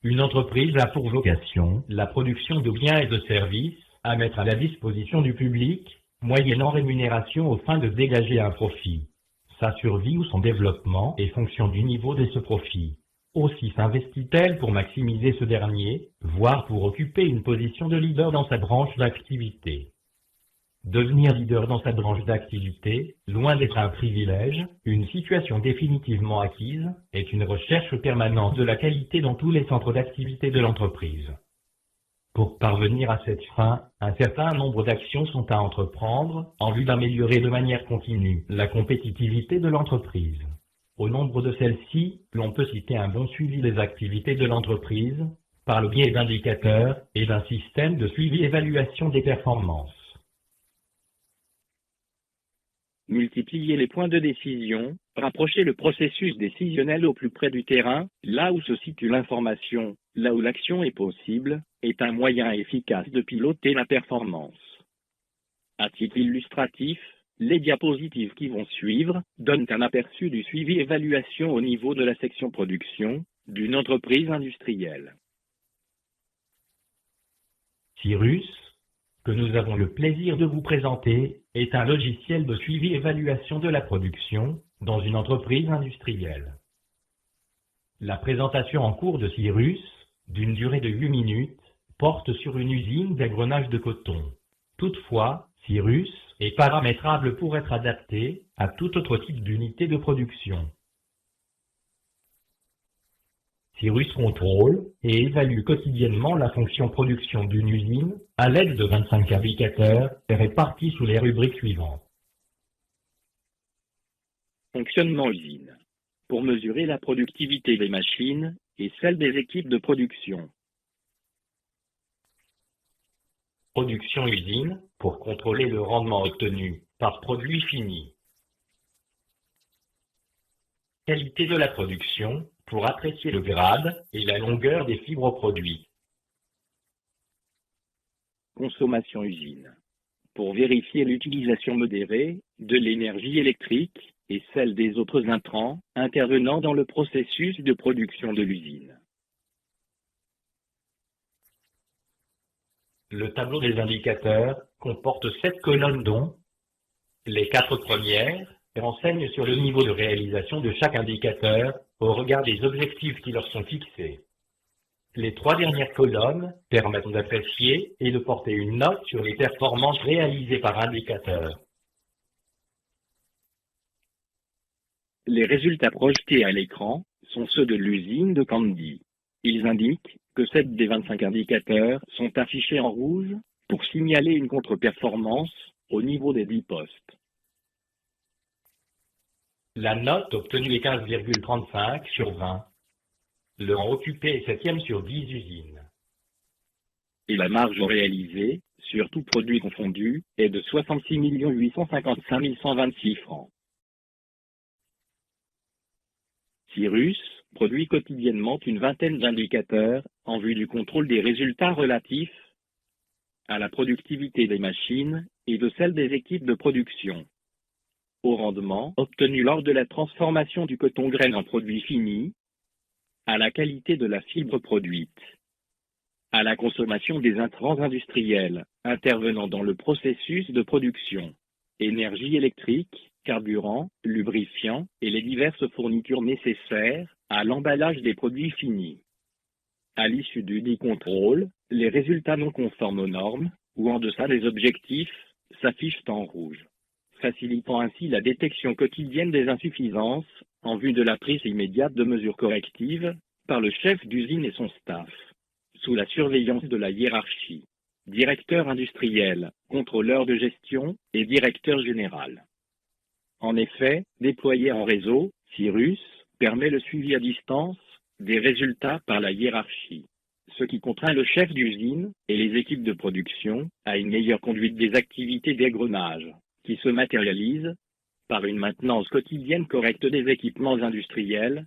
Une entreprise a pour vocation la production de biens et de services à mettre à la disposition du public, moyennant rémunération aux fins de dégager un profit. Sa survie ou son développement est fonction du niveau de ce profit. Aussi s'investit-elle pour maximiser ce dernier, voire pour occuper une position de leader dans sa branche d'activité. Devenir leader dans sa branche d'activité, loin d'être un privilège, une situation définitivement acquise, est une recherche permanente de la qualité dans tous les centres d'activité de l'entreprise. Pour parvenir à cette fin, un certain nombre d'actions sont à entreprendre en vue d'améliorer de manière continue la compétitivité de l'entreprise. Au nombre de celles-ci, l'on peut citer un bon suivi des activités de l'entreprise, par le biais d'indicateurs et d'un système de suivi-évaluation des performances. Multiplier les points de décision, rapprocher le processus décisionnel au plus près du terrain, là où se situe l'information, là où l'action est possible, est un moyen efficace de piloter la performance. À titre illustratif, les diapositives qui vont suivre donnent un aperçu du suivi-évaluation au niveau de la section production d'une entreprise industrielle. Cyrus, que nous avons le plaisir de vous présenter, est un logiciel de suivi-évaluation de la production dans une entreprise industrielle. La présentation en cours de Cyrus, d'une durée de 8 minutes, porte sur une usine d'égrenage de coton. Toutefois, Cyrus est paramétrable pour être adapté à tout autre type d'unité de production. Cyrus contrôle et évalue quotidiennement la fonction production d'une usine à l'aide de 25 indicateurs répartis sous les rubriques suivantes. Fonctionnement usine. Pour mesurer la productivité des machines et celle des équipes de production. Production usine, pour contrôler le rendement obtenu par produit fini. Qualité de la production, pour apprécier le grade et la longueur des fibres produites. Consommation usine. Pour vérifier l'utilisation modérée de l'énergie électrique et celle des autres intrants intervenant dans le processus de production de l'usine. Le tableau des indicateurs comporte 7 colonnes dont les 4 premières renseignent sur le niveau de réalisation de chaque indicateur au regard des objectifs qui leur sont fixés. Les 3 dernières colonnes permettent d'apprécier et de porter une note sur les performances réalisées par indicateur. Les résultats projetés à l'écran sont ceux de l'usine de Candy. Ils indiquent que 7 des 25 indicateurs sont affichés en rouge pour signaler une contre-performance au niveau des 10 postes. La note obtenue est 15,35 sur 20. Le rang occupé est 7e sur 10 usines. Et la marge réalisée, sur tout produit confondu, est de 66 855 126 francs. Cyrus produit quotidiennement une vingtaine d'indicateurs en vue du contrôle des résultats relatifs à la productivité des machines et de celle des équipes de production, au rendement obtenu lors de la transformation du coton graine en produit fini, à la qualité de la fibre produite, à la consommation des intrants industriels intervenant dans le processus de production, énergie électrique, carburant, lubrifiant et les diverses fournitures nécessaires à l'emballage des produits finis. À l'issue du dit contrôle, les résultats non conformes aux normes ou en deçà des objectifs s'affichent en rouge, facilitant ainsi la détection quotidienne des insuffisances en vue de la prise immédiate de mesures correctives par le chef d'usine et son staff, sous la surveillance de la hiérarchie, directeur industriel, contrôleur de gestion et directeur général. En effet, déployé en réseau, Cyrus permet le suivi à distance des résultats par la hiérarchie, ce qui contraint le chef d'usine et les équipes de production à une meilleure conduite des activités d'égrenage, qui se matérialise par une maintenance quotidienne correcte des équipements industriels,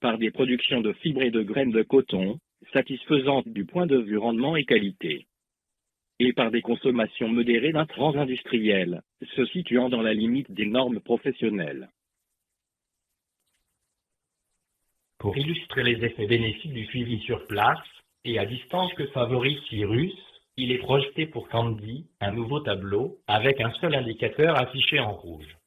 par des productions de fibres et de graines de coton satisfaisantes du point de vue rendement et qualité, et par des consommations modérées d'intrants industriels, se situant dans la limite des normes professionnelles. Pour illustrer les effets bénéfiques du suivi sur place et à distance que favorise Cyrus, il est projeté pour Candy un nouveau tableau avec un seul indicateur affiché en rouge.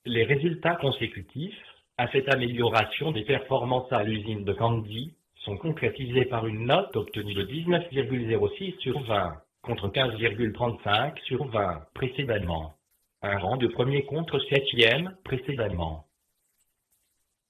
Les résultats consécutifs à cette amélioration des performances à l'usine de Candy sont concrétisés par une note obtenue de 19,06 sur 20, contre 15,35 sur 20 précédemment. Un rang de premier contre 7e précédemment.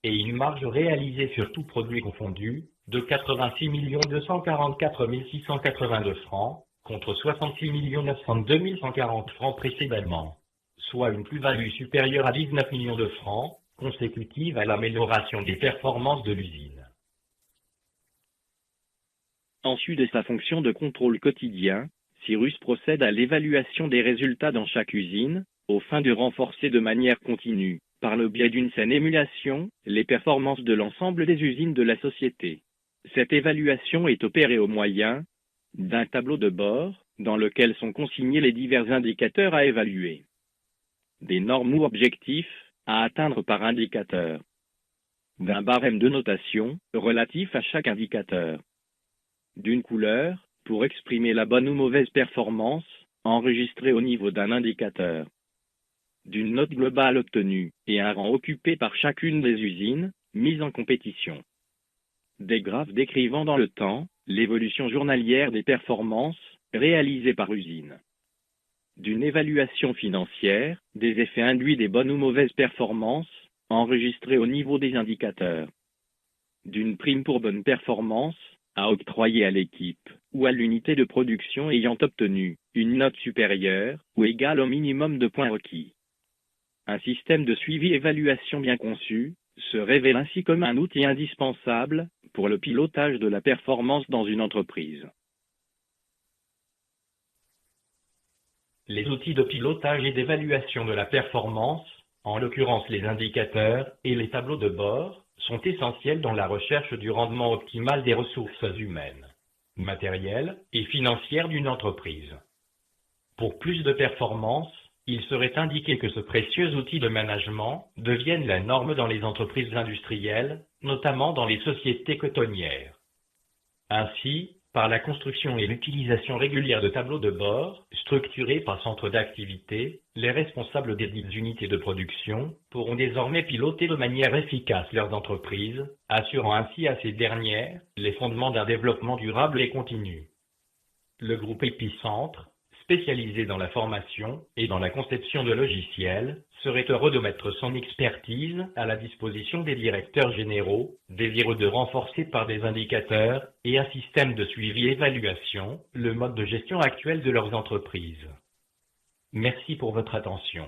Et une marge réalisée sur tout produit confondu de 86 244 682 francs, contre 66 902 140 francs précédemment, soit une plus-value supérieure à 19 millions de francs, consécutive à l'amélioration des performances de l'usine. En sus de sa fonction de contrôle quotidien, Cyrus procède à l'évaluation des résultats dans chaque usine, aux fins de renforcer de manière continue, par le biais d'une saine émulation, les performances de l'ensemble des usines de la société. Cette évaluation est opérée au moyen d'un tableau de bord, dans lequel sont consignés les divers indicateurs à évaluer, des normes ou objectifs à atteindre par indicateur, d'un barème de notation relatif à chaque indicateur, d'une couleur pour exprimer la bonne ou mauvaise performance enregistrée au niveau d'un indicateur, d'une note globale obtenue et un rang occupé par chacune des usines mises en compétition. Des graphes décrivant dans le temps l'évolution journalière des performances réalisées par usine. D'une évaluation financière des effets induits des bonnes ou mauvaises performances enregistrées au niveau des indicateurs. D'une prime pour bonne performance à octroyer à l'équipe ou à l'unité de production ayant obtenu une note supérieure ou égale au minimum de points requis. Un système de suivi-évaluation bien conçu se révèle ainsi comme un outil indispensable pour le pilotage de la performance dans une entreprise. Les outils de pilotage et d'évaluation de la performance, en l'occurrence les indicateurs et les tableaux de bord, sont essentiels dans la recherche du rendement optimal des ressources humaines, matérielles et financières d'une entreprise. Pour plus de performance, il serait indiqué que ce précieux outil de management devienne la norme dans les entreprises industrielles, notamment dans les sociétés cotonnières. Ainsi, par la construction et l'utilisation régulière de tableaux de bord, structurés par centre d'activité, les responsables des dites unités de production pourront désormais piloter de manière efficace leurs entreprises, assurant ainsi à ces dernières les fondements d'un développement durable et continu. Le groupe Épicentre, spécialisé dans la formation et dans la conception de logiciels, serait heureux de mettre son expertise à la disposition des directeurs généraux, désireux de renforcer par des indicateurs et un système de suivi-évaluation le mode de gestion actuel de leurs entreprises. Merci pour votre attention.